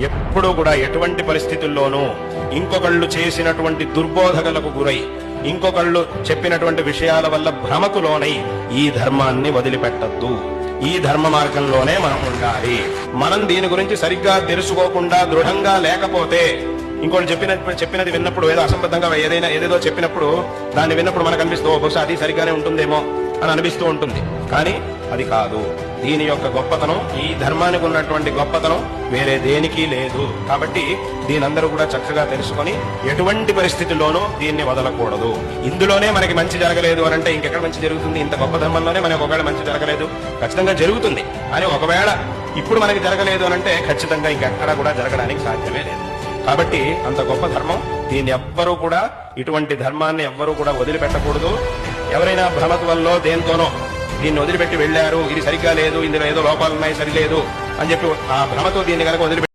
ఎప్పుడూ కూడా ఎటువంటి పరిస్థితుల్లోనూ ఇంకొకళ్ళు చేసినటువంటి దుర్బోధకలకు గురై ఇంకొకళ్ళు చెప్పినటువంటి విషయాల వల్ల భ్రమకు లోనై ఈ ధర్మాన్ని వదిలిపెట్టద్దు. ఈ ధర్మ మార్గంలోనే మనం ఉండాలి. మనం దీని గురించి సరిగ్గా తెలుసుకోకుండా దృఢంగా లేకపోతే ఇంకోటి చెప్పినది విన్నప్పుడు ఏదో అసంబద్ధంగా ఏదేదో చెప్పినప్పుడు దాన్ని విన్నప్పుడు మనకు అనిపిస్తూ బహుశా అది సరిగ్గానే ఉంటుందేమో అని అనిపిస్తూ ఉంటుంది. కానీ అది కాదు. దీని యొక్క గొప్పతనం, ఈ ధర్మానికి ఉన్నటువంటి గొప్పతనం వేరే దేనికి లేదు. కాబట్టి దీనందరూ కూడా చక్కగా తెలుసుకొని ఎటువంటి పరిస్థితుల్లోనూ దీన్ని వదలకూడదు. ఇందులోనే మనకి మంచి జరగలేదు అని అంటే ఇంకెక్కడ మంచి జరుగుతుంది? ఇంత గొప్ప ధర్మంలోనే మనకి ఒకవేళ మంచి జరగలేదు, ఖచ్చితంగా జరుగుతుంది. కానీ ఒకవేళ ఇప్పుడు మనకి జరగలేదు అని అంటే ఖచ్చితంగా ఇంకెక్కడ కూడా జరగడానికి సాధ్యమే లేదు. కాబట్టి అంత గొప్ప ధర్మం, దీన్ని ఎవ్వరూ కూడా, ఇటువంటి ధర్మాన్ని ఎవ్వరూ కూడా వదిలిపెట్టకూడదు. ఎవరైనా భ్రమత వల్ల దేంతోనో దీన్ని వదిలిపెట్టి వెళ్లారు, ఇది సరిగ్గా లేదు, ఇందులో ఏదో లోపాలున్నాయి, సరిలేదు అని చెప్పి ఆ భ్రమతో దీన్ని కనుక వదిలిపెట్టి